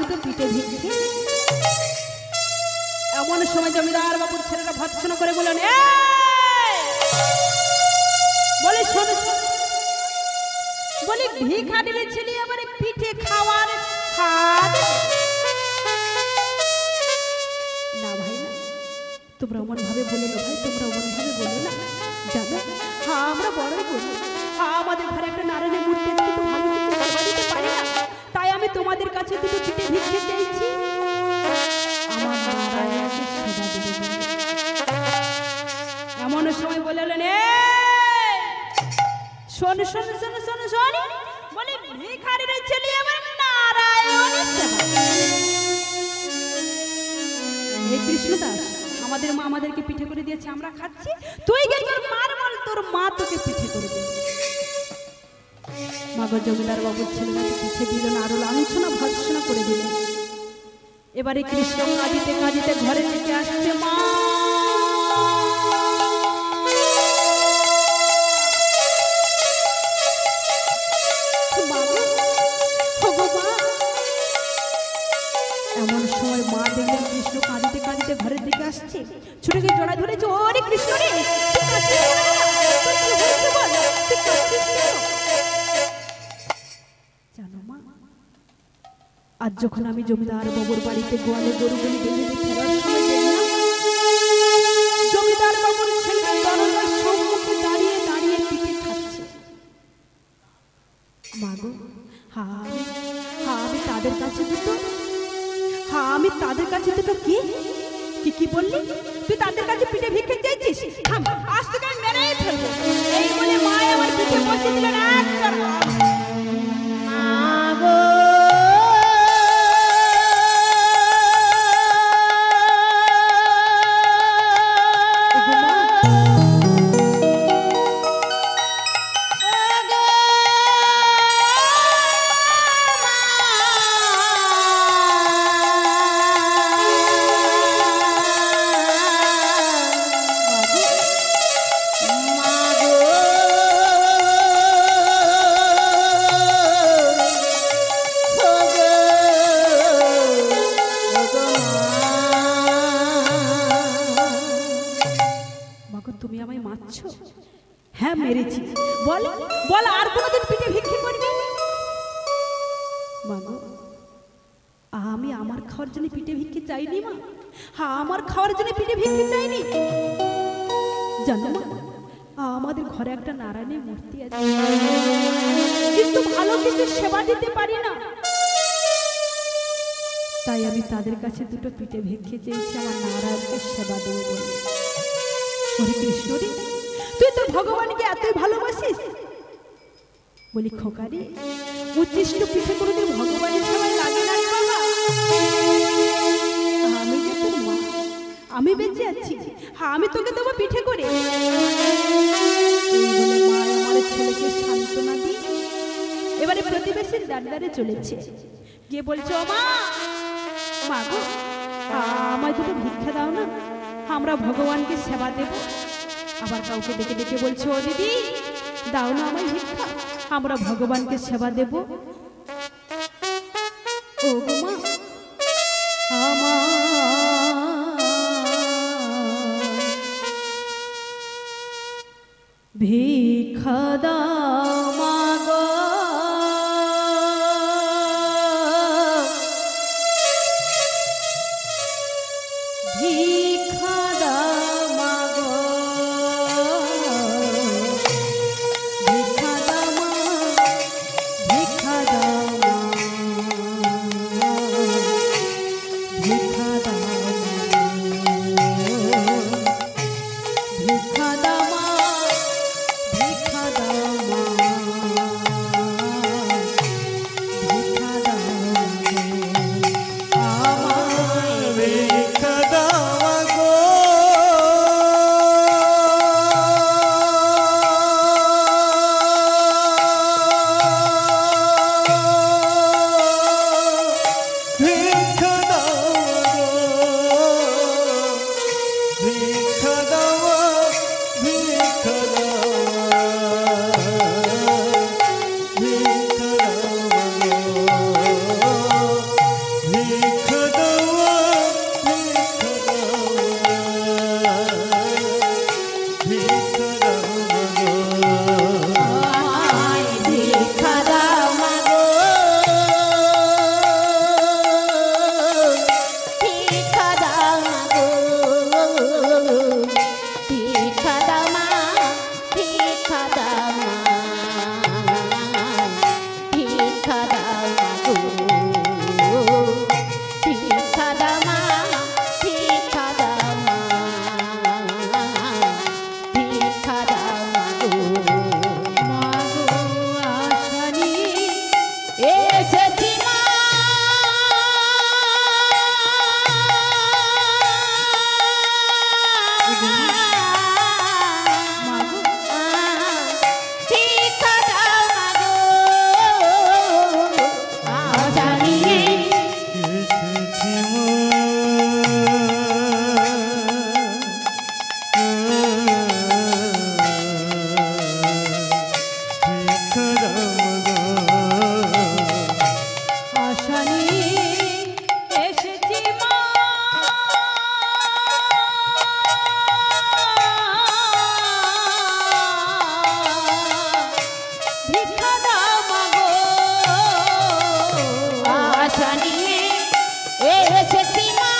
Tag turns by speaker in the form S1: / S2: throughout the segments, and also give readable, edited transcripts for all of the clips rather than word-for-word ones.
S1: দুটো পিঠে ভিক্ষে। এমন সময় জমিদার বাবুর ছেলেরা ভৎসনা করে বললেন, বলে শোন, বলে ভিখারির ছেলে আমার পিঠে খাওয়ার স্বাদ। না ভাই না, তোমরা অমন ভাবে বলো না ভাই, তোমরা অমন ভাবে বলো না। জানো হ্যাঁ আমরা বড়ই বলি, হ্যাঁ আমাদের ঘরে একটা নারায়ণের মূর্তি আছে, কিন্তু ভালো কিছু সেবা দিতে পারি না, তাই আমি তোমাদের কাছে দুটো পিঠে ভিক্ষে চাইছি। আমার নারায়ণকে সেবা দেবে। এমন সময় বললেন, শোন শোন শোন শোন শোন, বলে ভিখারির ছেলে আমার নারায়ণের সেবা। এই কৃষ্ণদাস, আমাদের মা আমাদেরকে পিঠে করে দিয়েছে, আমরা খাচ্ছি, তুই গিয়ে তোর মার বল, তোর মা তোকে পিঠে করে দেবে। মাগো জমিদার বাবুর ছেলেরা পিঠে দিল না, আরো লাঞ্ছনা ভৎসনা করে দিলেন। এবারে কৃষ্ণ কাঁদিতে কাঁদিতে ঘরে থেকে আসছে, মা এমন সময় মা দেখলেন কৃষ্ণ কাঁদিতে কাঁদিতে ঘরের দিকে আসছে, ছুটে গিয়ে জড়া ধরেছে, ওরে কৃষ্ণ রে, জানো মা, আজ যখন আমি জমিদার বাবুর বাড়িতে গোয়ালে গরুগুলি বেঁধে ফেরার সময় দেখলাম জমিদার বাবুর ছেলেরা দরজার সম্মুখে দাঁড়িয়ে দাঁড়িয়ে পিঠে খাচ্ছে। মাগো আমি তাদের কাছে দুটো, আমি তাদের কাছে দুটো কি কি বললি, তুই তাদের কাছে পিঠে ভিক্ষে চাইছিস, আজ তোকে আমি মেরেই ফেলবো। এই বলে মা আমার পিঠে বসে দিলেন এক চড়। হ্যাঁ মেরেছি, বল বল আর কোনদিন পিঠে ভিক্ষে করবি? মাগো আমি আমার খাওয়ার জন্য পিঠে ভিক্ষে চাইনি মা, হ্যাঁ আমার খাওয়ার জন্য পিঠে ভিক্ষে চাইনি। জানো মা, আমাদের ঘরে একটা নারায়ণের মূর্তি আছে, কিন্তু ভালো কিছু সেবা দিতে পারি না, তাই আমি তাদের কাছে দুটো পিঠে ভিক্ষে চেয়েছি আমার নারায়ণকে সেবা দেবো বলে। ওরে কৃষ্ণ রে, তুই তো ভগবানকে এতই ভালোবাসিস। বলি খোকারে, উচ্ছিষ্ট পিঠে কোনোদিন ভগবানের সেবায় লাগে না রে বাবা। আমি যে তোর মা, আমি বেঁচে আছি, হ্যাঁ আমি তোকে দেবো পিঠে করে। বলে মা আমার ছেলেকে সান্ত্বনা দিয়ে এবারে প্রতিবেশীর দ্বারে চলেছে, গিয়ে বলছে, ও মা, মা গো আমায় দুটো ভিক্ষা দাও না, আমরা ভগবানকে সেবা দেব। আবার কাউকে ডেকে ডেকে বলছে, ও দিদি দাও না আমায় ভিক্ষা, আমরা ভগবানকে সেবা দেব। ও গো মা, আমার ভিক্ষা দাও মা গো, ভিক্ষা দাও মা গো, ভিক্ষা দাও মা, ভিক্ষা দাও মা।
S2: আশা নিয়ে এসেছি মা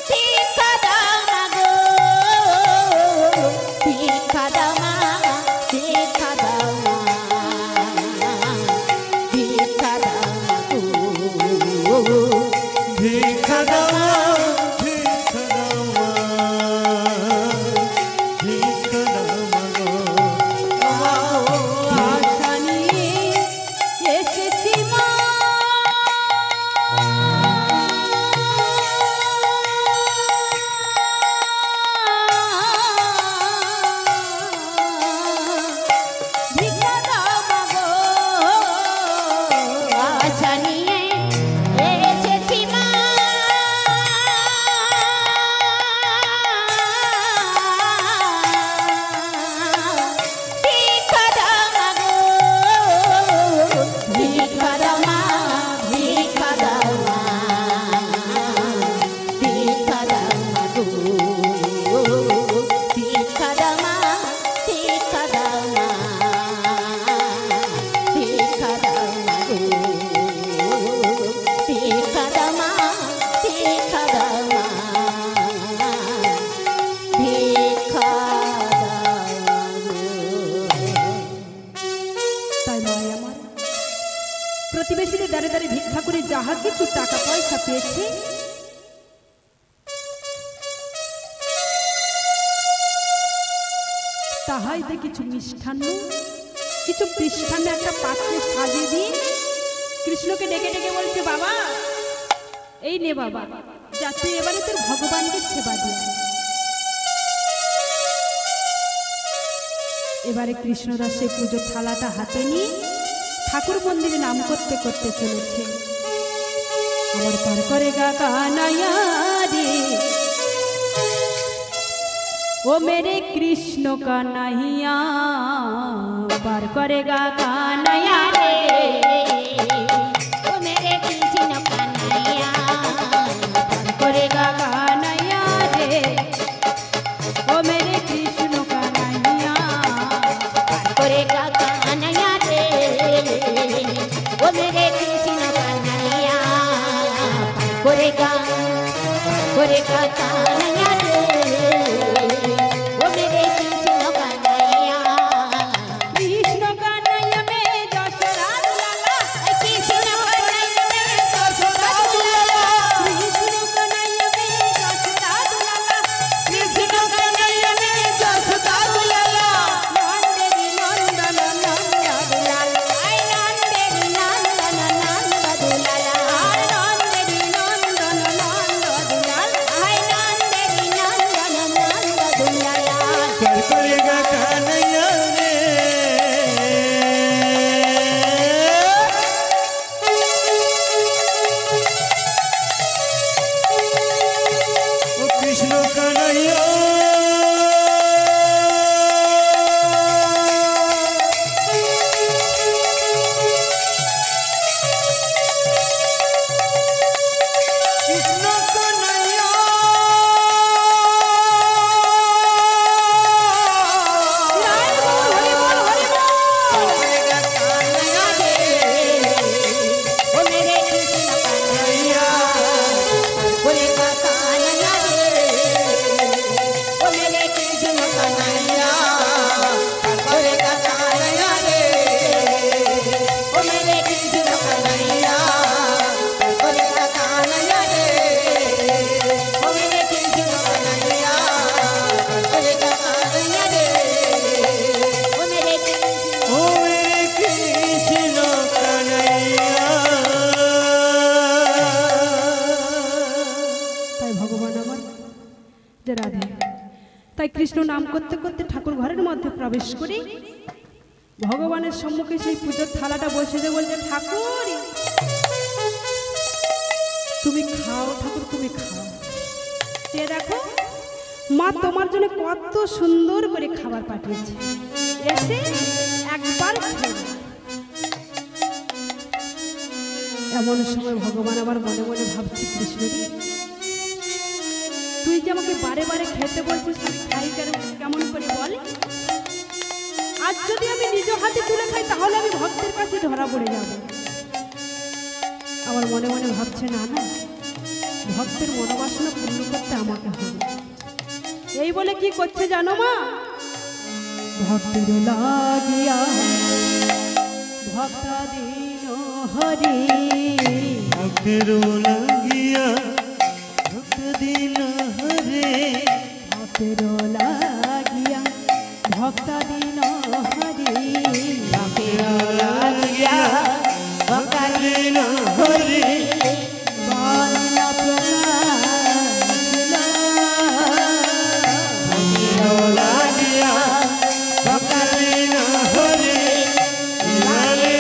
S2: ভিক্ষা দাও না গো ভিক্ষা দাও মা ভিক্ষা দাও মা ভিক্ষা দাও না গো
S3: ভিক্ষা দাও
S1: প্রতিবেশীদের দাঁড়ে দাঁড়িয়ে ভিক্ষা করে যাহা কিছু টাকা পয়সা পেয়েছে তাহাই দিয়ে কিছু মিষ্টান্ন কিছু মিষ্টান্ন একটা পাত্রে সাজিয়ে দিয়ে কৃষ্ণকে ডেকে ডেকে বলছে বাবা এই নে বাবা যা তুই এবারে তোর ভগবানকে সেবা দিয়ে এবারে কৃষ্ণদাস সেই পুজোর থালাটা হাতে নিয়ে ঠাকুর মন্দিরে নাম করতে করতে চলেছে আমার পার করে গা কানাইয়া রে ও মেরে কৃষ্ণ কানাইয়া পার করে গা কানাইয়া রে
S2: ও মেরে কৃষ্ণ কানাইয়া
S1: পার করে গা কানাইয়া রে ও মেরে কৃষ্ণ কানাইয়া
S2: পার করে গা কানাইয়া রে ও মেরে কৃষ্ণ কানাইয়া পার করে গা কানাইয়া রে ও মেরে কৃষ্ণ কানাইয়া
S1: কৃষ্ণ কানাইয়া মে যশোদা দুলালা
S2: কৃষ্ণ কানাইয়া মে যশোদা দুলালা
S1: কৃষ্ণ কানাইয়া মে যশোদা দুলালা
S2: কৃষ্ণ কানাইয়া মে যশোদা দুলালা
S1: নন্দেরি নন্দন নন্দ দুলাল
S2: আই নন্দেরি নন্দন নন্দ দুলালা
S1: আর নন্দেরি নন্দন নন্দ দুলাল
S2: আই নন্দেরি নন্দন নন্দ দুলালা
S3: कर करेगा कन्हैया रे ओ कृष्ण कन्हैया कृष्ण कन्हैया
S2: ओ मेरे कृष्ण कन्हैया बोले का कन्हैया रे ओ मेरे कृष्ण कन्हैया बोले का कन्हैया रे ओ मेरे कृष्ण कन्हैया बोले का कन्हैया रे ओ मेरे कृष्ण कन्हैया बोले का कन्हैया रे ओ मेरे कृष्ण
S3: ओ मेरे कृष्ण कन्हैया
S1: তাই ভগবান আমার যে রাধে তাই কৃষ্ণ নাম করতে করতে ঠাকুর ঘরের মধ্যে প্রবেশ করে ভগবানের সম্মুখে সেই পুজোর থালাটা বসে দিয়ে বলছে ঠাকুর তুমি খাও ঠাকুর তুমি খাও সে দেখো মা তোমার জন্য কত সুন্দর করে খাবার পাঠিয়েছে এসে একবার খেয়ে নাও। এমন সময় ভগবান আবার মনে মনে ভাবছে কৃষ্ণজি তুই যে আমাকে বারে বারে খেতে বলছিস আমি খাই কেমন করে বল হাতে তুলে খাই তাহলে আমি ভক্তের কাছে ধরা পড়ে যাব। আমার মনে মনে ভাবছে না না, ভক্তের মনোবাসনা পূর্ণ করতে আমাকে হবে। এই বলে কি করছে জানো মা, ভক্তের লাগিয়া ভক্তাধীন হরি,
S3: ভক্তের লাগিয়া ভক্তাধীন হরে,
S1: ভক্তের লাগিয়া ভক্তাধীন হরি,
S2: ভক্তের লাগিয়া
S3: ভক্তাধীন হরে,
S1: বর্ণ প্রকাশ
S3: ভক্তের লাগিয়া ভক্তাধীন হরে, লালে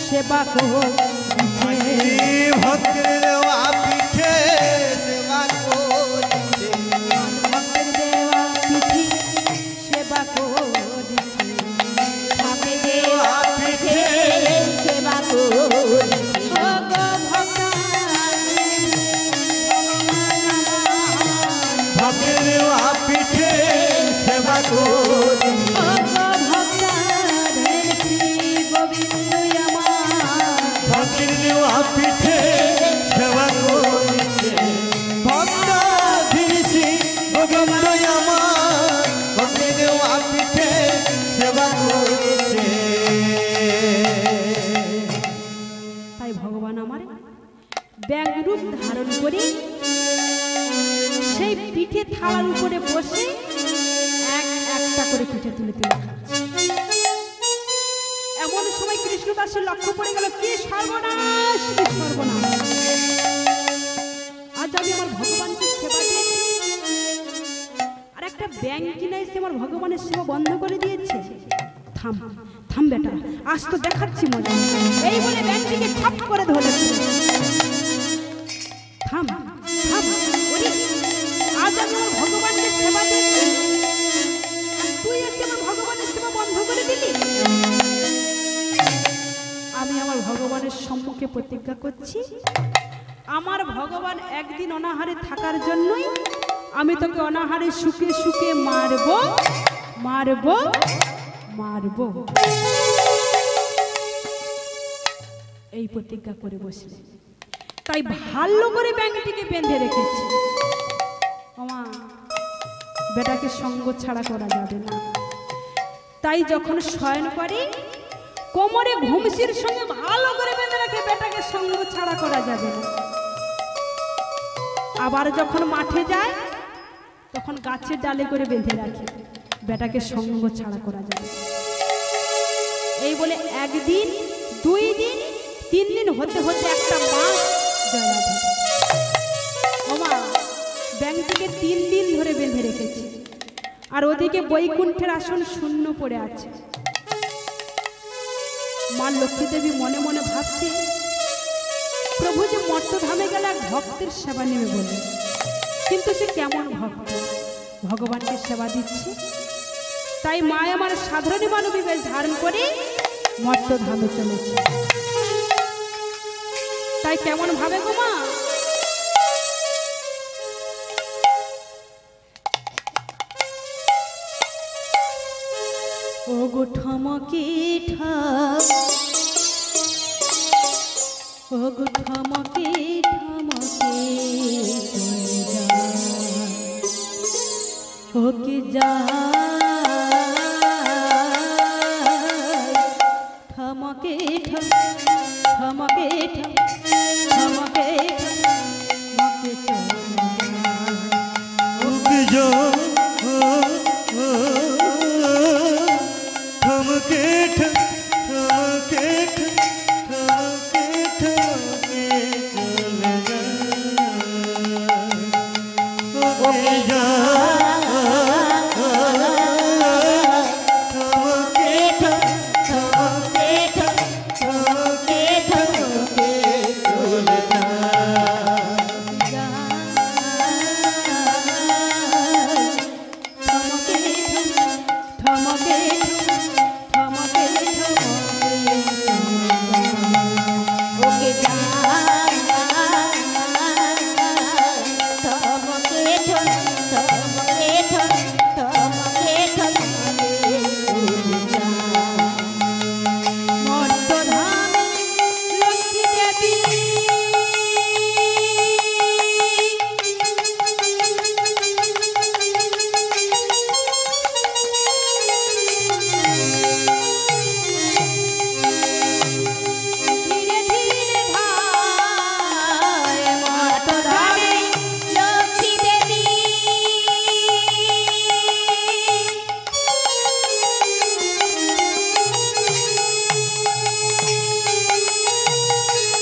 S1: সেবা করছে,
S3: ভক্তের দেওয়া পিঠে সেবা করছে,
S1: ভক্তের দেওয়া তিথি সেবা করছে,
S2: ভক্তের দেওয়া পিঠে সেবা করছে,
S1: ও গো ভক্তা
S3: ভক্তের দেওয়া পিঠে সেবা করছে,
S1: ও গো ভক্তা ধের শ্রী গোবিন্দ আমার,
S3: ভক্তের দেওয়া পিঠে সেবা করছে, ভক্তাধীন শ্রী গোবিন্দ আমার, ভক্তের দেওয়া পিঠে সেবা করছে।
S1: তাই ভগবান আমার ব্যাঙ রূপ ধারণ করে সেই পিঠে থালার উপরে বসে এক একটা করে পিঠে তুলে তুলে খাচ্ছে। এমন সময় কৃষ্ণদাসের লক্ষ্য পড়ে গেল, কি সর্বনাশ, কি সর্বনাশ, আজ আমি আমার ভগবানকে সেবা দিয়েছি আর একটা ব্যাঙ কিনে এসে আমার ভগবানের সেবা বন্ধ করে দিয়েছে। থাম থাম বেটা, আজ তো দেখাচ্ছি মজা। এই বলে ব্যাঙটিকে ঠাপ করে ধরেছে। থাম থাম, ওরে আজ আমি আমার ভগবানকে সেবা দিয়েছি আর তুই এসে আমার ভগবানের সেবা বন্ধ করে দিলি। আমি আমার ভগবানের সম্মুখে প্রতিজ্ঞা করছি, আমার ভগবান একদিন অনাহারে থাকার জন্যই আমি তোকে অনাহারে শুকে শুকে মারব মারব মারব। এই প্রতিজ্ঞা করে বসলে, তাই ভালো করে ব্যাঙটিকে বেঁধে রেখেছি। ওমা, বেটাকে সঙ্গ ছাড়া করা যাবে না। তাই যখন শয়ন করে কোমরে ঘুমসির সঙ্গে ভালো করে বেঁধে রাখে, বেটাকে সঙ্গ ছাড়া করা যাবে না। আবার যখন মাঠে যায় তখন গাছের ডালে করে বেঁধে রাখে, বেটাকে সঙ্গ ছাড়া করা যাবে। এই বলে একদিন, 2 দিন, 3 দিন হতে হতে একটা মাস জয়লাভ হলো। ওমা, ব্যাঙটিকে 3 দিন ধরে বেঁধে রেখেছি আর ওদিকে বৈকুণ্ঠের আসন শূন্য পড়ে আছে। মা লক্ষ্মী দেবী মনে মনে ভাবছে, প্রভু যে মর্তধামে গেলে এক ভক্তের সেবা নেবে বলে, কিন্তু সে কেমন ভক্ত, ভগবানকে সেবা দিচ্ছে। তাই মা আমার সাধারণ মানবী বেশ ধারণ করে মর্তধামে চলেছে। তাই কেমন ভাবে গো মা, ও গো ঠমকে ঠাক, ও গো ঠমকে ঠমকে চলে যায়, ওকে যায়, ঠমকে ঠক, ঠমকে ঠক, ঠমকে ঠমকে চলে যায়, থমকে থমকে
S2: ওকে যা থমকে থমকে থমকে
S1: মর্তধামে লক্ষ্মী দেবী ধীরে ধীরে ধায় মর্তধামে
S2: লক্ষ্মী দেবী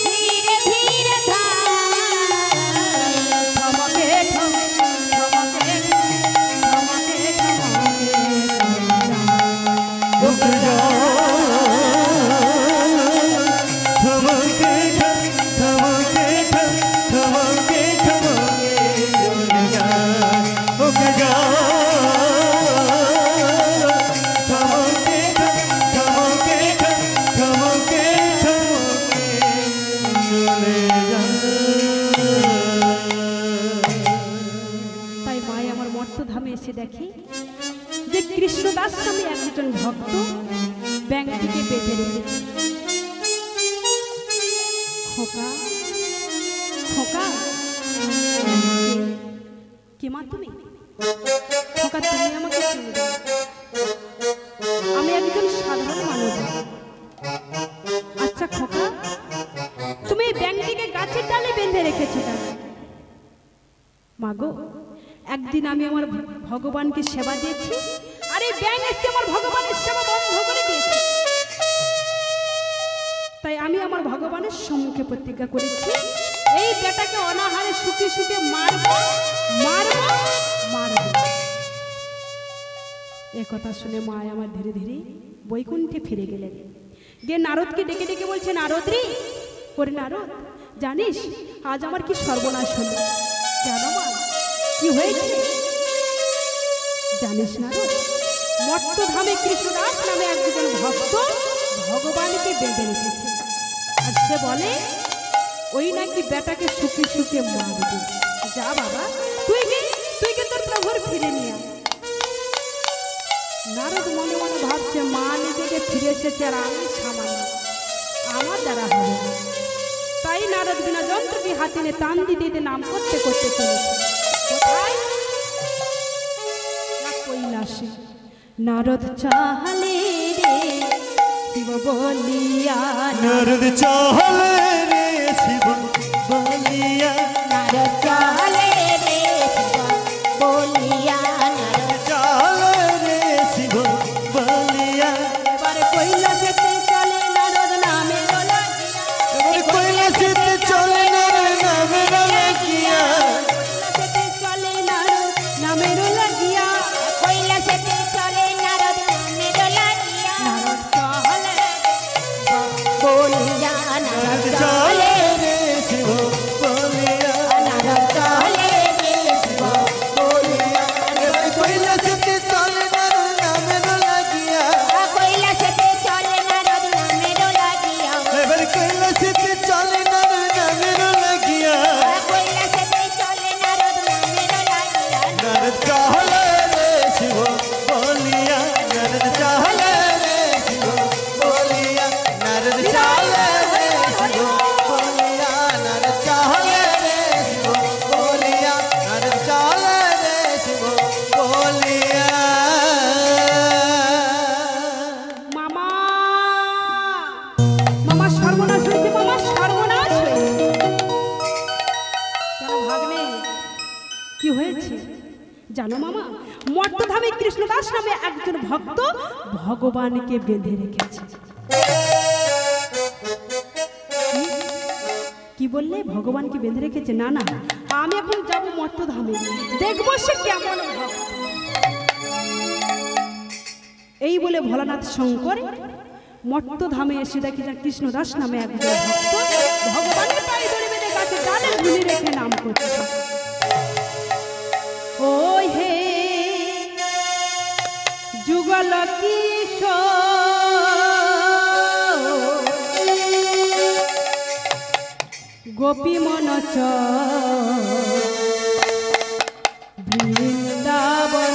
S2: ধীরে ধীরে ধায়
S1: থমকে থমকে থমকে
S3: रुक जा थमके थमके थमके थमके रुक जा रुक जा थमके थमके थमके थमके चले जा
S1: তাই মাই আমার মর্তধামে এসে দেখি যে কৃষ্ণদাস নামে একজন ভক্ত ব্যাংকটিকে বেঁধে রেখেছে। খোকা খোকা কে মা তুমি? খোকা তুমি আমাকে চিনবে না। আমি একজন সাধারণ মানুষ। আচ্ছা খোকা, তুমি এই ব্যাংকটিকে গাছের ডালে বেঁধে রেখেছো কেন? মাগো, একদিন আমি আমার ভগবানকে সেবা দিয়েছি আর এই ব্যাঙ এসে আমার ভগবানের সেবা বন্ধ করে দিয়েছে। তাই আমি আমার ভগবানের সম্মুখে প্রতিজ্ঞা করেছি এই বেটাকে অনাহারে শুকে শুকে মারবো মারবো মারবো। এ কথা শুনে মা আমার ধীরে ধীরে বৈকুণ্ঠে ফিরে গেলেন। গিয়ে নারদকে ডেকে ডেকে বলছে, নারদ রে, করে নারদ, জানিস আজ আমার কি সর্বনাশ হলো? জানো মা কি হয়েছে? জানিস না রে, মর্তধামে কৃষ্ণদাস নামে একজন ভক্ত ভগবানকে বেঁধে রেখেছে আর সে বলে ওই নাকি বেটাকে শুকে শুকে মারবে। যা বাবা, তুই কি তোর প্রভুর ফিরে নিয়ে আয়। নারদ মনে মনে ভাবছে মা নিজেকে ফিরে এসেছে আর আমি সামান্য, আমার দ্বারা হবে না। তাই নারদ বিনা যন্ত্রটি হাতে নিয়ে টান দিতে দিতে নাম করতে করতে চলেছে। কোথায়? না কৈলাসে। নারদ চাহলে রে শিব বলিয়া,
S3: नारद चाहले रे शिव बोलिया
S2: নারদ চলে রে শিব বলিয়া নারদ
S3: चाहले रे शिव बोलिया
S1: এবারে কৈলাসেতে চলে নারদ নামে লাগিয়া,
S3: কৈলাসে চলে নামে লাগিয়া
S1: কৈলাসেতে চলে নারদ নামে লাগিয়া,
S2: কৈলাসেতে চলে নারদ নামের লাগিয়া
S1: নারদ চাহলে
S2: বলিয়া নারদ চলে
S3: रे शिव बोलिया
S2: নারদ চলে রে শিব বলিয়া
S3: কৈলাসে চলে নামে লাগিয়া
S2: কৈলাসেতে চলে নারদ নামের লাগিয়া
S3: এবার কৈলাসে চলে নামে লাগিয়া
S2: কৈলাসেতে চলে নারদ নামের লাগিয়া
S3: नारद चाहले रे शिव बोलिया नारद चाहले रे शिव बोलिया नारद चाहले रे शिव बोलिया नारद चाहले रे शिव बोलिया नारद चाहले रे शिव बोलिया
S1: মামা মামা সর্বনাশ হয়েছে, মামা সর্বনাশ হয়েছে। কেন ভাগ্নে, কি হয়েছে জানো মামা? মর্তধামে কৃষ্ণদাস নামে একজন ভক্ত ভগবানকে বেঁধে রেখেছে। কি বললে? ভগবানকে বেঁধে রেখেছে? না না, আমি এখন যাব মর্তধামে, দেখবো সে কেমন ভক্ত। এই বলে ভোলানাথ শঙ্কর মর্তধামে এসে দেখি যে কৃষ্ণদাস নামে একজন ভক্ত ভগবানের পায়ে ধরে বেঁধে গাছে ডালে ঝুলি রেখে নাম করছে। ওই হে যুগল কিশোর গোপী মনচ বৃন্দাবন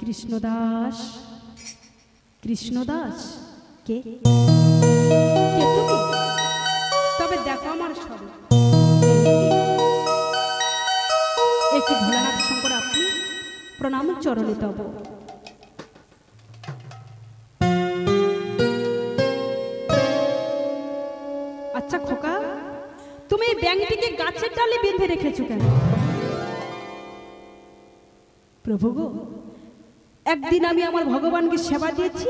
S1: কৃষ্ণদাস কৃষ্ণদাস কে কে তুমি? তবে দেখো আমার স্বরূপ একটি ভোলানাথ শঙ্কর আপনি প্রণাম চরণে তব। আচ্ছা খোকা, তুমি এই ব্যাঙটিকে গাছের ডালে বেঁধে রেখেছো কেন? প্রভু গো, একদিন আমি আমার ভগবানকে সেবা দিয়েছি,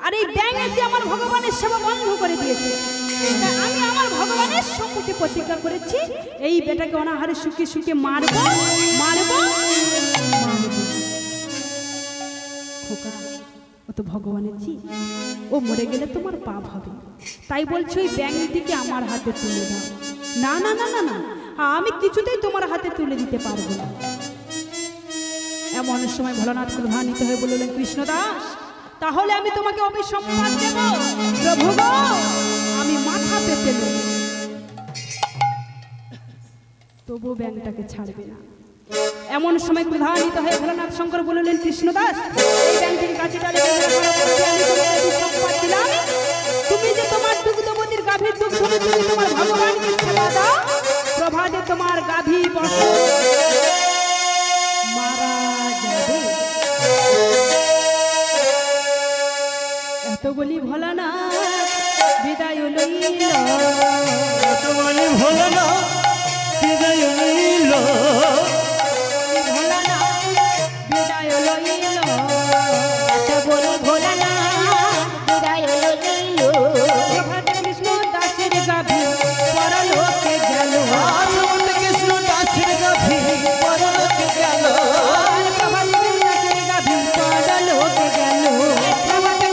S1: আর এই ব্যাঙ এসে আমার ভগবানের সেবা বন্ধ করে দিয়েছে। আমি আমার ভগবানের সম্মুখে প্রতিজ্ঞা করেছি, এই বেটাকে অনাহারে সুখে সুখে মারবো মারবো মারবো। খোকা, ও তো ভগবানের জি, ও মরে গেলে তোমার পাপ হবে, তাই বলছো ওই ব্যাংকটিকে আমার হাতে তুলে দাও। না না না না না, আমি কিছুতেই তোমার হাতে তুলে দিতে পারবো না। এমন সময় ভোলানাথ ক্রোধান্বিত হয়ে বললেন, কৃষ্ণদাস তাহলে আমি তোমাকে অভিসম্পাদ দেব। প্রভু গো, আমি মাথা পেতে নেব, তবু ব্যাংকটাকে ছাড়বে না। এমন সময় ক্রোধান্বিত হয়ে ভোলানাথ শঙ্কর বললেন, কৃষ্ণদাস এই ব্যাংকটির কাছে ডালে অভিসম্পাদ দিলাম, তুমি যে তোমার দুগ্ধবতীর গাভীর দুগ্ধ তুমি তোমার ভগবানকে সেবা দাও, প্রভাতে তোমার গাভী বসে মারা যাবে। এত বলি ভোলানাথ বিদায় লইল,
S3: এত বলি ভোলানাথ বিদায় লইল,
S1: ভোলানাথ বিদায় লইল,
S2: এত বলি ভোলানাথ বিদায় লইল।
S1: প্রভাতে কৃষ্ণ দাসের গাভী পরলোকে গেল,
S3: কৃষ্ণ দাসের গাভী পরলোকে গেল,
S1: প্রভাতে দাসের গাভী পরলোকে গেল,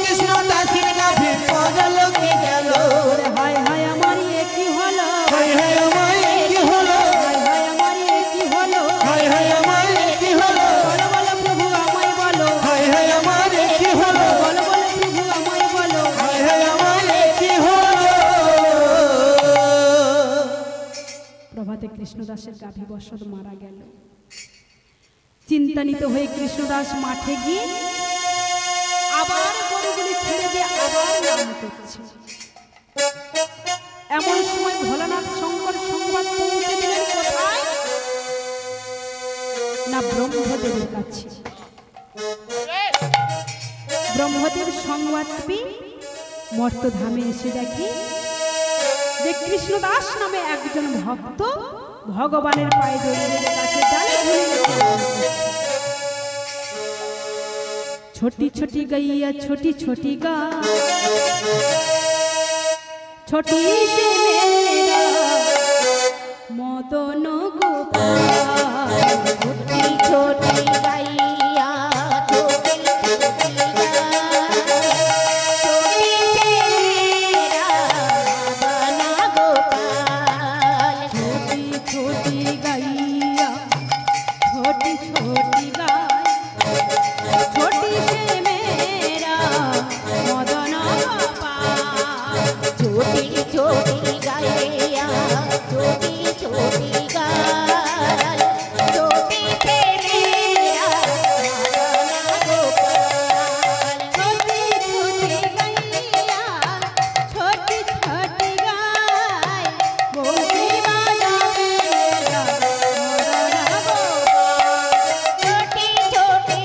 S3: কৃষ্ণ দাসের গাভী পরলোকে গেল।
S1: হায় হায় আমার এ কি হলো,
S3: হায় হায় আমার কি হলো,
S1: হায় হায় আমার এ কি হলো,
S3: হায় হায় আমার কি হলো,
S1: বলো বলো প্রভু আমায় বলো,
S3: হায় হায় আমার কি হলো,
S1: বলো বলো প্রভু আমায় বলো।
S3: হায় হায় আমার কি হলো।
S1: প্রভাতে কৃষ্ণদাসের গাভী বসত মারা গেল। চিন্তান্বিত হয়ে কৃষ্ণদাস মাঠে গিয়ে আবার গরুগুলি ছেড়ে দিয়ে আবার নাম করছে। এমন সময় ভোলানাথ শঙ্কর সংবাদ পৌঁছে দিলেন কোথায় না ব্রহ্মদেবের কাছে। ব্রহ্মদেব সংবাদ পেয়ে মর্তধামে এসে দেখে যে কৃষ্ণদাস নামে একজন ভক্ত ভগবানের পায়ে দড়িয়ে গাছের ডালে ঝুলে ছোটি ছোটি গাইয়া ছোটি ছোটি গা ছোটি সে মেরা মদন গোপাল,
S2: ছোটি ছোটি গাইয়া ছোটি ছোটি ছোটি ছেলেরা মদনা গোপাল।
S1: ছোটি ছোটি গাইয়া ছোটি ছোটি গায় ছোটি সে মেরা মদন গোপাল,
S2: ছোটি ছোটি গাইয়া ছোটি ছোটি গাল, ছোটি ছেলেরা মদনা গোপাল।
S1: ছোটি ছোটি গাইয়া ছোটি ছোটি গায় বলতে বাজাবে মেরা মদন গোপাল।
S2: ছোটি ছোটি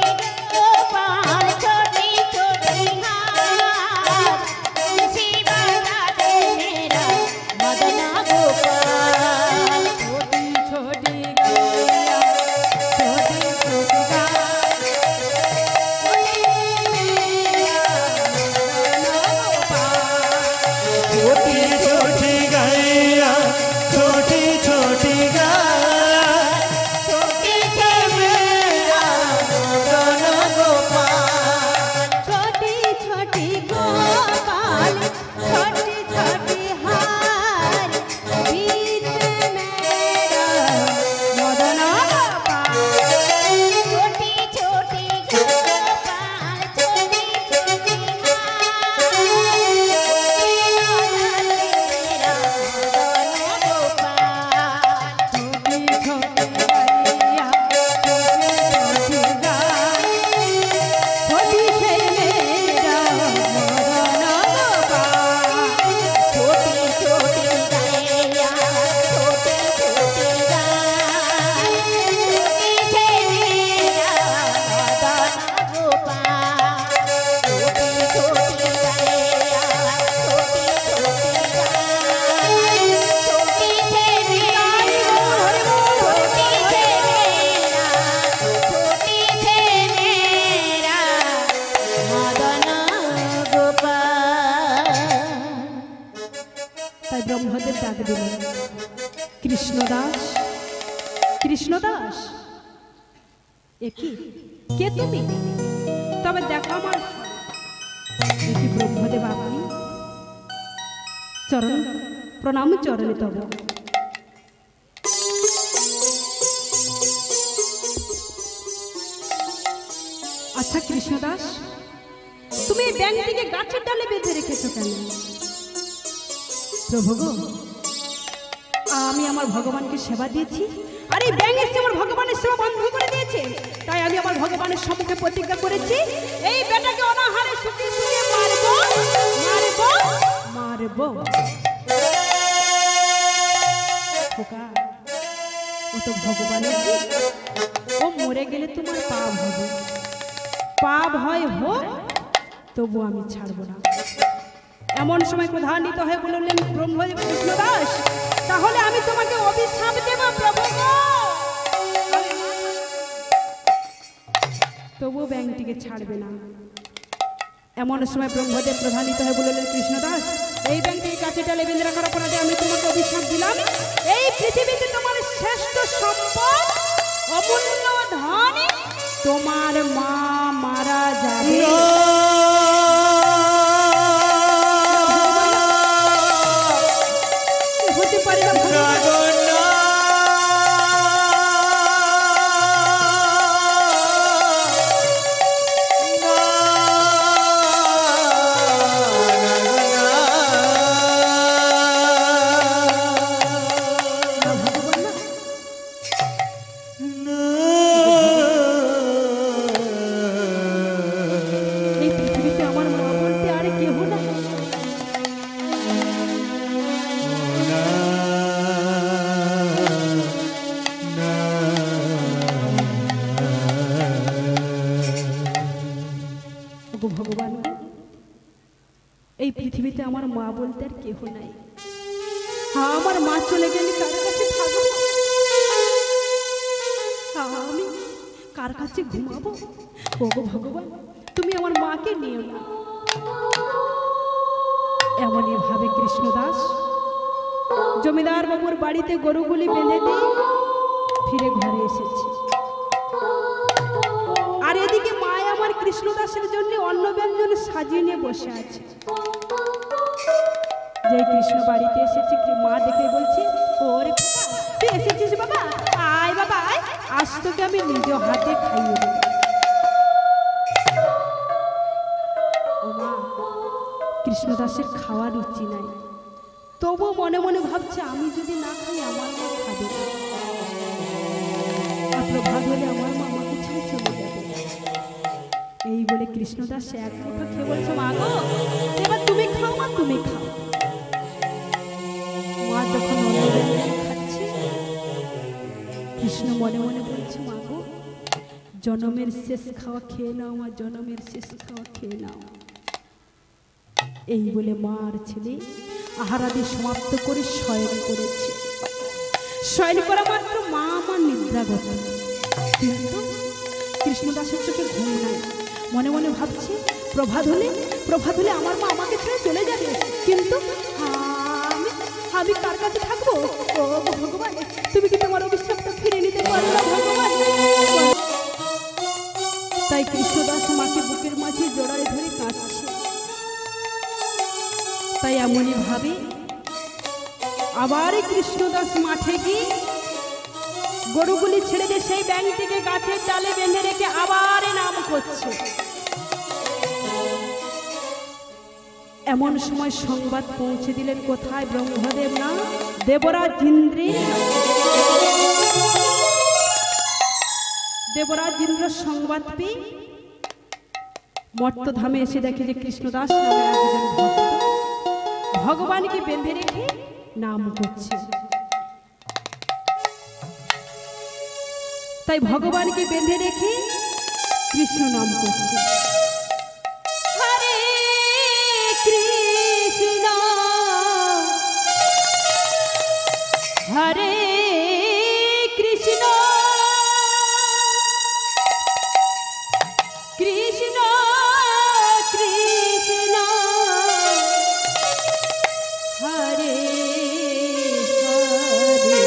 S2: গোপাল ছোটি ছোটি হাত, খুশি বাজাতে মেরা মদনা গোপাল।
S1: ছোটি ছোটি গাইয়া ছোটি ছোটি গায়
S3: छोटी छोटी गाइया छोटी छोटी गाय,
S2: ছোটি ছেলেরা মদন গোপাল।
S1: छोटी छोटी गोपाल छोटी छोटी हार बीच मेरा मदन गोपाल।
S2: ছোটি ছোটি গোপাল ছোটি ছোটি
S1: छोटी छोटी गाइया छोटी छोटी गाय छोटी से मेरा मदन गोपाल।
S2: छोटी छोटी गाइया छोटी छोटी गाय छोटी से मेरा मदन गोपाल। छोटी छोटी गाइया छोटी छोटी गाय छोटी से मेरा छोटी से मेरा मदन गोपाल।
S1: তাই ব্রহ্মদেব ডাক দিলেন, কৃষ্ণদাস কৃষ্ণদাস এ কি কে তুমি? তবে দেখো আমার দেখি ব্রহ্মদেব আপনি চরণ প্রণাম চরণে তব। আচ্ছা কৃষ্ণদাস, তুমি এই ব্যাঙটিকে গাছের ডালে বেঁধে রেখেছো কেন? প্রভু গো, আমি আমার ভগবানকে সেবা দিয়েছি, আর এই ব্যাঙ এসে আমার ভগবানের সেবা বন্ধ করে দিয়েছে। তাই আমি আমার ভগবানের সম্মুখে প্রতিজ্ঞা করেছি, এই বেটাকে অনাহারে শুকিয়ে শুকিয়ে মারবো মারবো মারবো। খোকা, ও তো ভগবানের কি, ও মরে গেলে তোমার পাপ হবে, পাপ হয় হোক, তবু আমি ছাড়বো না। এমন সময় ক্রোধান্বিত হয়ে বললেন ব্রহ্মদেব কৃষ্ণদাস, তাহলে আমি তোমাকে অভিশাপ দেব প্রভু গো। তবু ব্যাঙটিকে ছাড়বে না। এমন সময় ব্রহ্মদেব প্রধানিত হয়ে বললেন কৃষ্ণদাস, এই ব্যাঙটিকে কাছে ডালে বেঁধে রাখার অপরাধে আমি তোমাকে অভিশাপ দিলাম। এই পৃথিবীতে তোমার শ্রেষ্ঠ সম্পদ অমূল্য ধন তোমার মা মারা যাবে। হতে পারে না ভগবান, এই পৃথিবীতে আমার মা বলতে আর কেহ নাই। হ্যাঁ, আমার মা চলে গেলে কার কাছে থাকবো? আমি কার কাছে ঘুমাবো? ওগো ভগবান, তুমি আমার মাকে নিও না। এমনই ভাবে কৃষ্ণদাস জমিদার বাবুর বাড়িতে গরুগুলি বেঁধে দিয়ে ফিরে ঘরে এসেছে। আর এদিকে মায় আমার কৃষ্ণদাসের জন্য অন্ন ব্যঞ্জন সাজিয়ে নিয়ে বসে আছে। যে কৃষ্ণ বাড়িতে এসেছে, মা দেখে বলছে, ওরে তুই এসেছিস বাবা, আয় বাবা আয়, আজ তোকে আমি নিজ হাতে খাইয়ে দেব। ও মা, কৃষ্ণদাসের খাওয়ার রুচি নাই, তবু মনে মনে ভাবছে আমি যদি না খাই আমার মা খাবে না, আর প্রভাত হলে আমার মা আমাকে ছেড়ে চলে যাবে। এই বলে কৃষ্ণদাস এক মুঠো খেয়ে বলছে, মা গো এবার তুমি খাও, মা তুমি খাও। মা যখন খাচ্ছে, কৃষ্ণ মনে মনে বলছে, মা গো জনমের শেষ খাওয়া খেয়ে নাও, মা জনমের শেষ খাওয়া খেয়ে নাও। এই বলে মা আর ছেলে আহারাদি সমাপ্ত করে শয়ন করেছে। শয়ন করা মাত্র মা আমার নিদ্রাগত, কিন্তু কৃষ্ণদাসের চোখে ঘুম নাই। মনে মনে ভাবছে, প্রভাত হলে আমার মা আমাকে ছেড়ে চলে যাবে, কিন্তু আমি কার কাছে থাকবো? ও ভগবান, তুমি কি তোমার অভিশাপটা ফিরে নিতে পারো না ভগবান? তাই কৃষ্ণদাস মাকে বুকের মাঝে জড়ায় ধরে কাঁদছে। তাই এমনই ভাবে আবার কৃষ্ণদাস মাঠে গিয়ে গরুগুলি ছেড়ে দিয়ে সেই ব্যাঙটিকে গাছের ডালে বেঁধে রেখে আবার নাম করছে। এমন সময় সংবাদ পৌঁছে দিলেন কোথায়? ব্রহ্মদেব না, দেবরাজ ইন্দ্রের। দেবরাজ ইন্দ্র সংবাদ পেয়ে মর্তধামে এসে দেখে যে কৃষ্ণদাস নামে একজন ভক্ত ভগবানকে বেঁধে রেখে নাম করছে। তাই ভগবানকে বেঁধে রেখে কৃষ্ণ নাম করছে। হরে কৃষ্ণ হরে কৃষ্ণ কৃষ্ণ কৃষ্ণ হরে হরে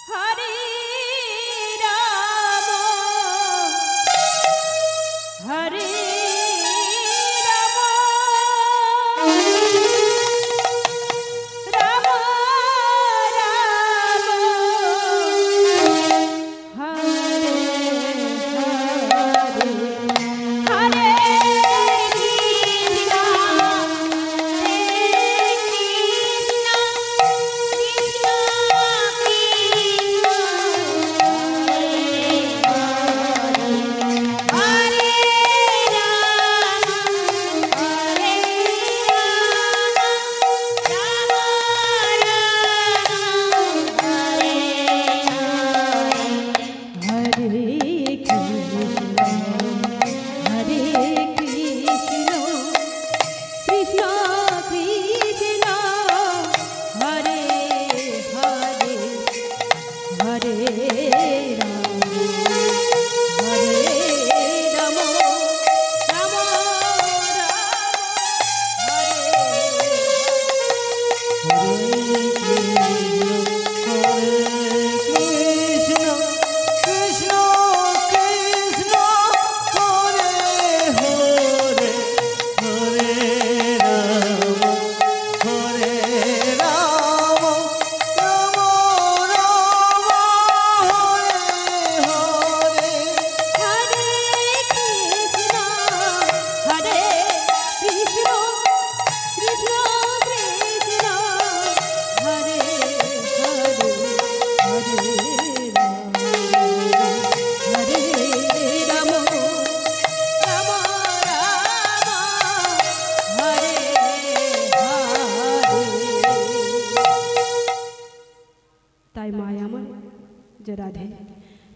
S1: হরে রাম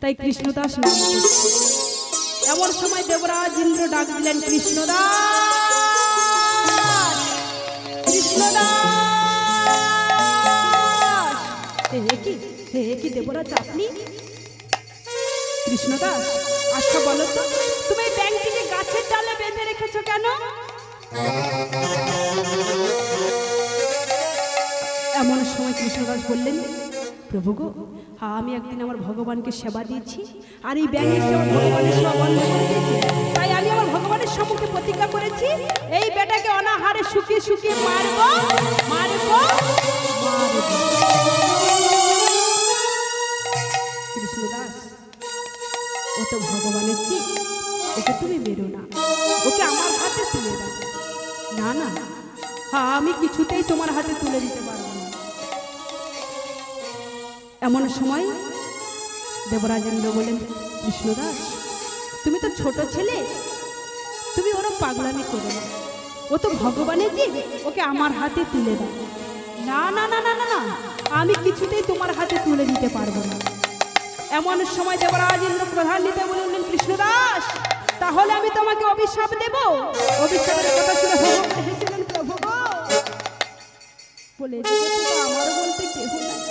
S1: তাই কৃষ্ণদাস নাম করছে। এমন সময় দেবরাজ ইন্দ্র ডাক দিলেন, কৃষ্ণদাস, কৃষ্ণদাস। হে কি দেবরাজ আপনি? কৃষ্ণদাস, আচ্ছা বলো তো, তুমি এই ব্যাঙটিকে গাছের ডালে বেঁধে রেখেছো কেন? এমন সময় কৃষ্ণদাস বললেন, প্রভু গো, আমি একদিন আমার ভগবানকে সেবা দিয়েছি, আর এই ব্যাঙ এসে আমার ভগবানের সেবা বন্ধ করে দিয়েছে। তাই আমি আমার ভগবানের সম্মুখে প্রতিজ্ঞা করেছি, এই বেটাকে অনাহারে শুকিয়ে শুকিয়ে মারবো মারবো মারবো। কৃষ্ণদাস, ও তো ভগবানের চিৎ, ওকে তুমি বেরো না, ওকে আমার হাতে তুলে দাও। না না, আমি কিছুতেই তোমার হাতে তুলে দিতে পারবো না। এমন সময় দেবরাজেন্দ্র বলেন, কৃষ্ণদাস, তুমি তো ছোট ছেলে, তুমি ওরা পাগলামি করো না, ও তো ভগবানের জীব, ওকে আমার হাতে তুলে দাও। না না না না না না, আমি কিছুতেই তোমার হাতে তুলে দিতে পারবো না। এমন সময় দেবরাজেন্দ্র প্রধান নিতে বললেন, কৃষ্ণদাস, তাহলে আমি তোমাকে অভিশাপ দেব। অভিশাপের কথা শুনে ভগবান হেসেলেন, প্রভু গো, বলে আমার বলতে কেউ নাই,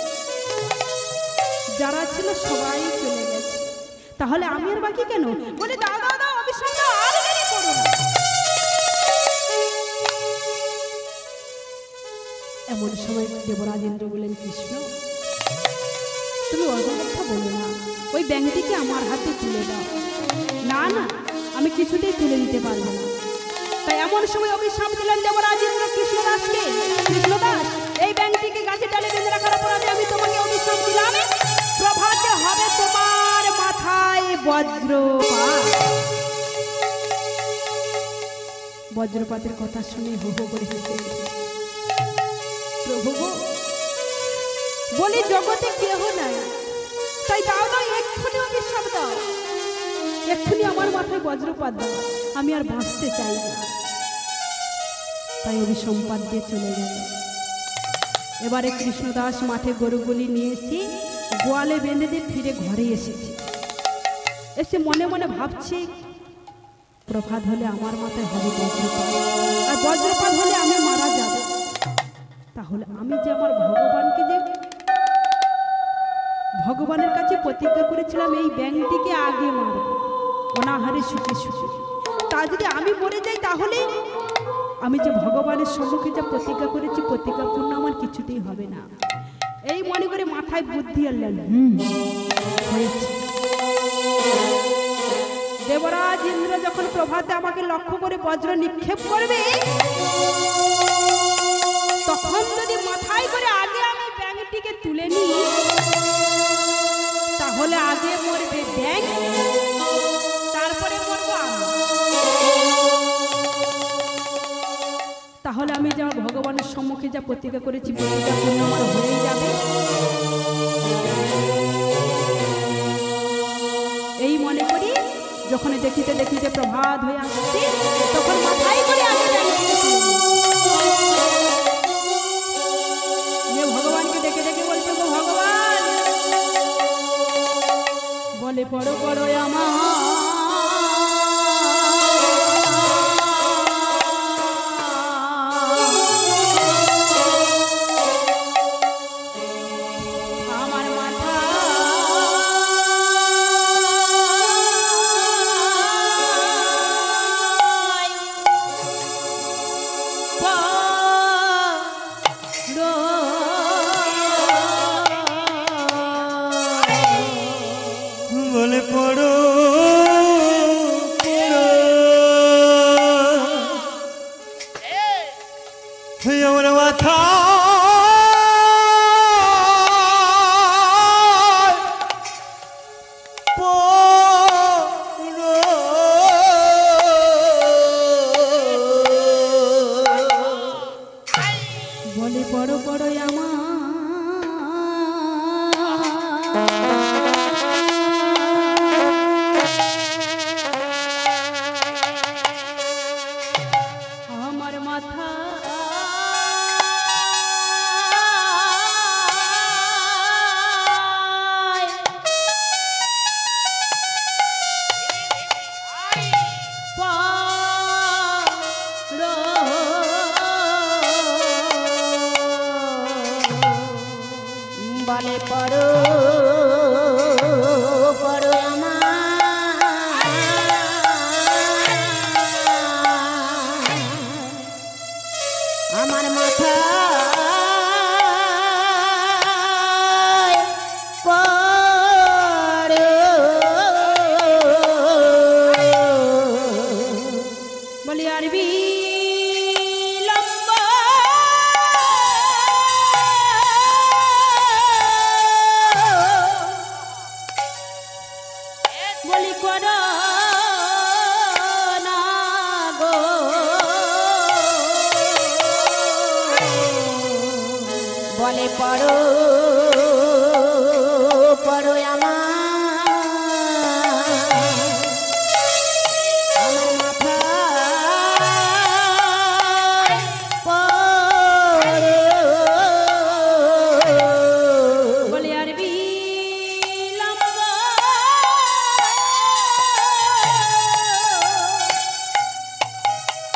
S1: যারা ছিল সবাই চলে গেছে, তাহলে আমি আর বাকি কেন? বলে দাও দাও দাও, অভিশাপ দাও, আর দেরি করো না। এমন সময় দেবরাজেন্দ্র বলেন, কৃষ্ণ, তুমি অল্প কথা বলো না, ওই ব্যাঙটিকে আমার হাতে তুলে দাও। না না, আমি কিছুতেই তুলে দিতে পারবো না। তাই এমন সময় অভিশাপ দিলেন দেবরাজেন্দ্র কৃষ্ণদাসকে, কৃষ্ণদাস, এই ব্যাঙটিকে গাছে ডালে বেঁধে রাখার অপরাধে আমি তোমাকে অভিশাপ দিলাম, প্রভাতে হবে তোমার মাথায় বজ্রপাত। বজ্রপাতের কথা শুনে হো হো করে হেসে প্রভু গো, বলি জগতে কেহ নাই, তাই দাও দাও, এক্ষুনি অভিশাপ দাও, এক্ষুনি আমার মাথায় বজ্রপাত দাও, আমি আর বাঁচতে চাই না। তাই অভিসম্পাত দিয়ে চলে গেল। এবারে কৃষ্ণদাস মাঠে গরুগুলি নিয়ে এসে গোয়ালে বেঁধে দিয়ে ফিরে ঘরে এসেছে। এসে মনে মনে ভাবছে, প্রভাত হলে আমার মাথায় হবে বজ্রপাত, আর বজ্রপাত হলে আমি মারা যাব। তাহলে আমি যে আমার ভগবানকে, যে ভগবানের কাছে প্রতিজ্ঞা করেছিলাম এই ব্যাঙটিকে আগে মারব অনাহারে শুকে শুকে, তা যদি আমি মরে যাই, তাহলে আমি যে ভগবানের সম্মুখে যা প্রতিজ্ঞা করেছি, প্রতিজ্ঞা পূর্ণ আমার কিছুতেই হবে না। এই মনে করে মাথায় বুদ্ধি আনলেন, হয়েছে। দেবরাজ ইন্দ্র যখন প্রভাতে আমাকে লক্ষ্য করে বজ্র নিক্ষেপ করবে, তখন যদি মাথায় করে আগে আমি ব্যাঙটিকে তুলে নিই, তাহলে আগে মরবে ব্যাঙ, তারপরে মরবো আমি। তাহলে আমি যা ভগবানের সম্মুখে যা প্রতিজ্ঞা করেছি, প্রতিজ্ঞা পূর্ণ আমার হয়ে যাবে। এই মনে করি যখন দেখিতে দেখিতে প্রভাত হয়ে আসছে, তখন মাথায় করে আগে ব্যাঙটিকে তুলে নিয়ে ভগবানকে ডেকে ডেকে বলছে, গো ভগবান, বলে পড়ো পড়ো আমার মাথা
S3: বলে পড়ো আমার মাথা
S1: বলে পড়ো পড়ো আমার মাথা
S2: পড়ো পড়ো আমার
S1: বলে আর বিলাম গো,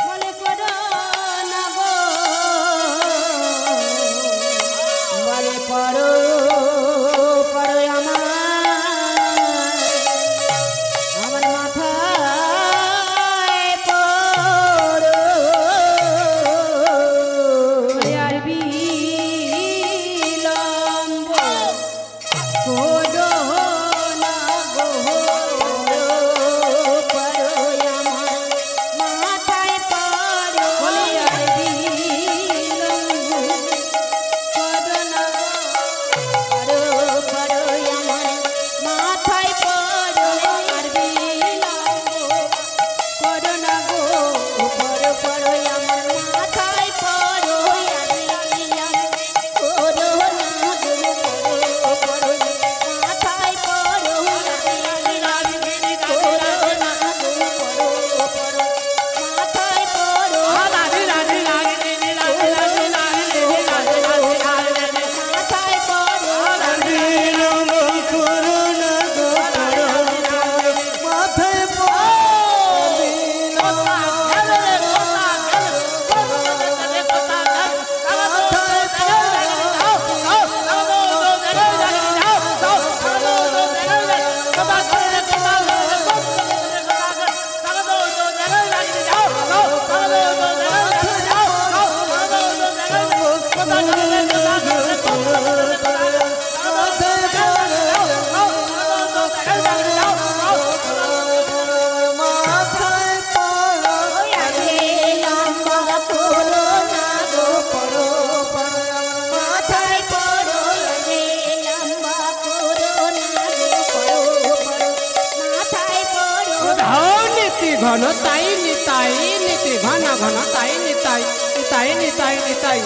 S1: বলে করো না গো,
S2: বলে পড়ো পড়ো আমার মাথায় পড়ো
S1: বলে আর বিলম্ব করো না গো,
S2: পড়ো আমার মাথায় পড়ো
S1: বলে আর বিলম্ব করো না গো,
S2: পড়ো পড়ো আমার মাথায় পড়ো
S1: আর বিলম্ব করো না গো,
S2: পড়ো পড়ো আমার মাথায় পড়ো আদিলাম করো না গো পড়ো মাথায় পড়ো আদিলাম করো না গো পড়ো মাথায় পড়ো মাথায় পড়ো
S3: বিলম্ব করো না গো পড়ো মাথায়
S4: ঘন তাই নিতাই নীতি ঘন ঘন তাই নিতাই নিতাই নিতাই নিতাই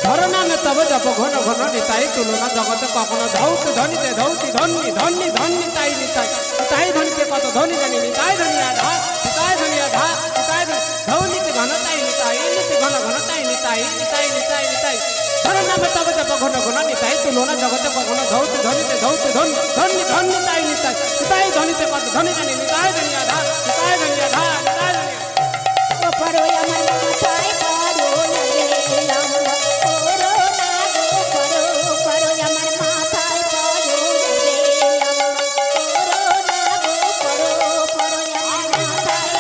S4: ধর নামে তব জপ ঘন ঘন নিতাই তুলনা জগতে কখনো ধৌতি ধনিতে ধৌতি ধন্যি ধন্যি ধন্যি তাই নিতাই নিতাই ধনিতে কত ধনি জানি নিতাই ধনিয়া ধা নিতাই ধনিয়া ধা নিতাই ধৌনিতে ঘন তাই নিতাই নীতি ঘন ঘন তাই নিতাই নিতাই নিতাই নিতাই ধর নামে তব জপ ঘন ঘন নিতাই তুলনা জগতে কখনো ধৌতি ধনিতে ধৌতি ধন ধন্যি ধন্যি তাই নিতাই নিতাই ধনিতে কত ধনি জানি নিতাই ধনিয়া ধা নিতাই ধনিয়া ধা নিতাই ধনিয়া
S2: পড়ো আমার মাথায় পড়ো আদিলাম করো না গো পড়ো পড়ো আমার মাথায় পড়ো আদিলাম করো না গো পড়ো পড়ো আমার মাথায়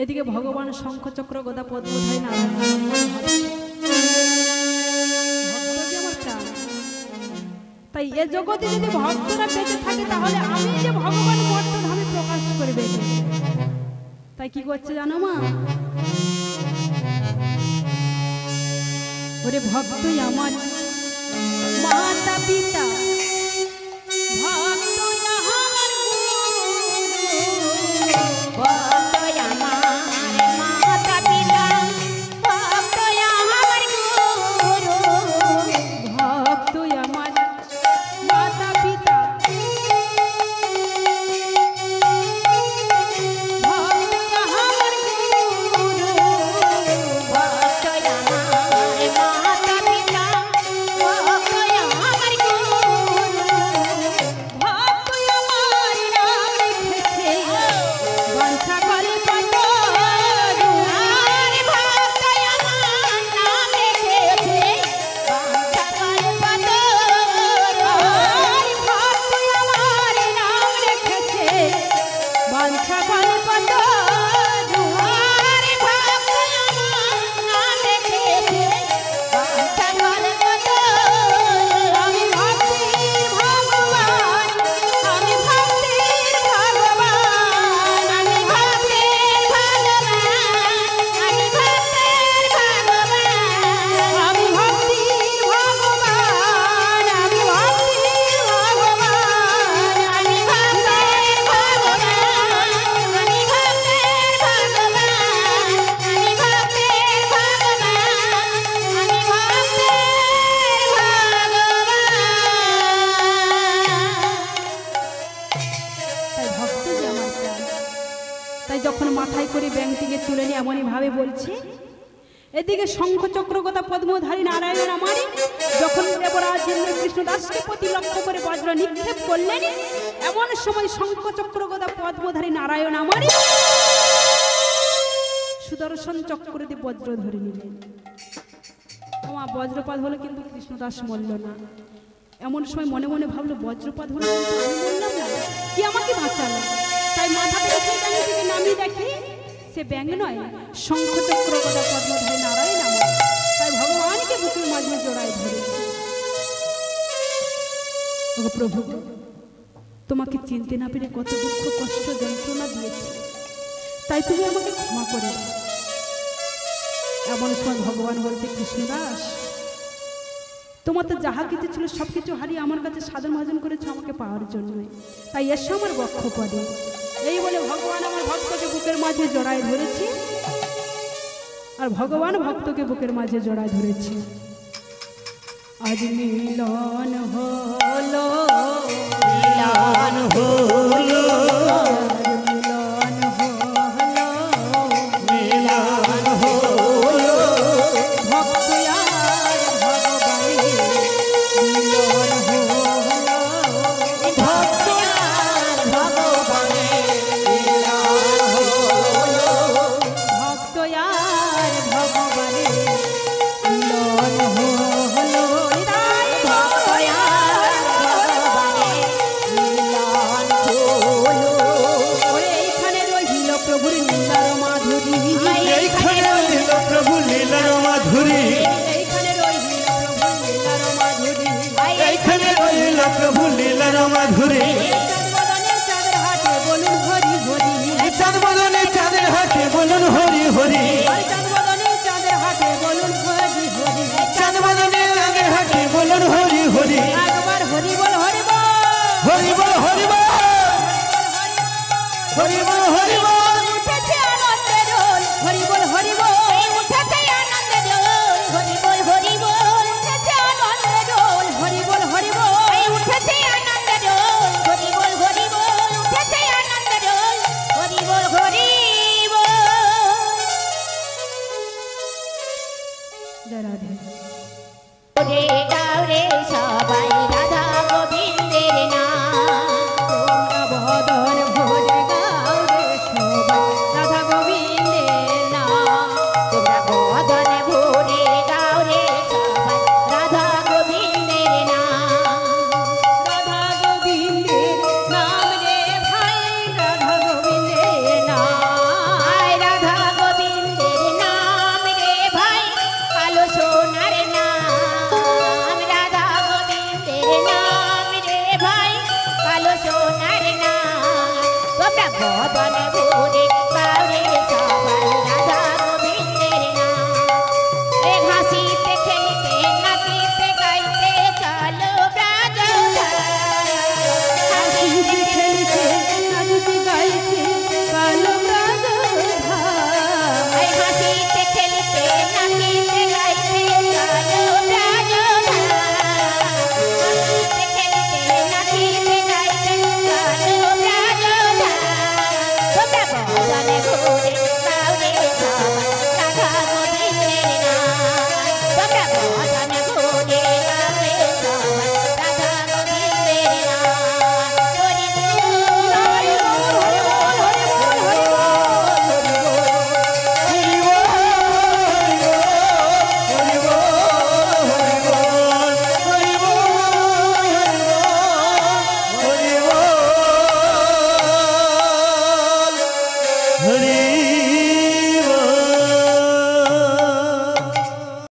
S1: এদিকে ভগবান শঙ্খচক্র গদা পদ্মধারী নারায়ণ ভক্ত যে আমার প্রাণ। তাই এ জগতে যদি ভক্তরা বেঁচে থাকে তাহলে আমি যে ভগবান মর্তধামে প্রকাশ করবে। তাই কি করছে জানো মা? ওরে ভক্তই আমার মাতা পিতা, ভক্ত আমার
S2: ভক্ত আমার মাতা পিতা, ভক্ত আমার গুরু।
S1: ভক্ত আমার মাতা পিতা, ভক্ত আমার গুরু।
S2: ভক্ত আমার মাতা পিতা, ভক্ত আমার গুরু।
S1: ভক্ত আমার নাম রেখেছে বাঞ্ছা করে কত
S2: আরে ভক্ত আমার নাম রেখেছে বাঞ্ছা করে কত।
S1: আর ভক্ত আমার নাম রেখেছে বাঞ্ছা করে কত
S2: আরে ভক্ত আমার নাম রেখেছে বাঞ্ছা করে কত।
S1: আমি ভক্তির ভগবান, আমি ভক্তির ভগবান,
S2: আমি ভক্তের ভগবান, আমি ভক্তের ভগবান।
S1: আমি ভক্তির ভগবান, আমি ভক্তির ভগবান।
S2: আমি ভক্তের ভগবান, আমি ভক্তের ভগবান। আমি ভক্তের ভগবান, আমি ভক্তের ভগবান।
S1: তাই ভক্ত যে আমার প্রাণ। তাই যখন মাথায় করে ব্যাংটিকে তুলে নিয়ে এমনই ভাবে বলছে, এদিকে শঙ্খচক্র গদা পদ্মধারী নারায়ণ আমারই যখন দেবরাজ ইন্দ্র কৃষ্ণদাসকে প্রতি লক্ষ্য করে বজ্র নিক্ষেপ করলেন, এমন সময় শঙ্খচক্র গদা পদ্মধারী নারায়ণ আমারই সুদর্শন চক্র দিয়ে বজ্র ধরে নিলেন। আমার বজ্রপাত হলো কিন্তু কৃষ্ণদাস মরল না। এমন সময় মনে মনে ভাবলো বজ্রপাত হলো কিন্তু আমি বললাম না, কি আমাকে বাঁচালো। তাই মাথা থেকে সেই ব্যাঙটিকে নামিয়ে দেখি সে ব্যাঙ নয়, শঙ্খচক্র গদা পদ্মধারী নারায়ণ আমার। তাই ভগবানকে বুকের মাঝে জড়ায় ধরেছে। ওগো প্রভু, তোমাকে চিনতে না পেরে কত দুঃখ কষ্ট যন্ত্রণা দিয়েছি, তাই তুমি আমাকে ক্ষমা করে দাও। এমন সময় ভগবান বলছে, কৃষ্ণদাস, তোমার তো যাহা কিছু ছিল সব কিছু হারিয়ে আমার কাছে সাধন ভাজন করেছো আমাকে পাওয়ার জন্য। তাই এসো আমার বক্ষ পদে। এই বলে ভগবান আমার ভক্তকে বুকের মাঝে জড়ায় ধরেছে, আর ভগবান ভক্তকে বুকের মাঝে জড়ায় ধরেছে। আজ মিলন হলো,
S3: মিলন হলো,
S1: মিলন হলো,
S3: মিলন হলো,
S1: ভক্ত আর ভগবানের মিলন হলো।
S3: ভক্ত আর ভগবানের মিলন হলো,
S1: ভক্ত আর ভগবানের মিলন হলো। তাই ভক্ত আর
S2: ভগবানের মিলন হলো।
S1: ওরে এইখানে রহিল প্রভুর লীলার মাধুরী,
S3: এইখানে রইল প্রভু লীলার মাধুরী,
S1: এইখানে রহিল প্রভুর লীলার মাধুরী।
S3: এইখানে রইল প্রভু লীলার মাধুরী।
S1: চাঁদবদনে চাঁদের হাটে বলুন হরি হরি,
S3: চাঁদ বদনে চাঁদের হাটে বলুন হরি হরি,
S1: আর চাঁদবদনে চাঁদের হাটে বলুন হরি হরি।
S3: চাঁদ বদনে চাঁদের হাটে বলুন হরি হরি,
S1: একবার হরি বল হরি বল,
S3: হরি বল হরি বল, হরি বল হরি বল,
S1: উঠেছে আনন্দের রোল, হরি বল হরি বল,
S2: উঠেছে আনন্দের দোল, হরি বল হরি বল।
S1: উঠেছে আনন্দের রোল, হরি বল হরি বল।
S2: উঠেছে আনন্দের দোল, হরি বল হরি বল। উঠেছে আনন্দের দোল, হরি বল হরি বল।
S1: জয় রাধে।
S2: রে গাও রে সবাই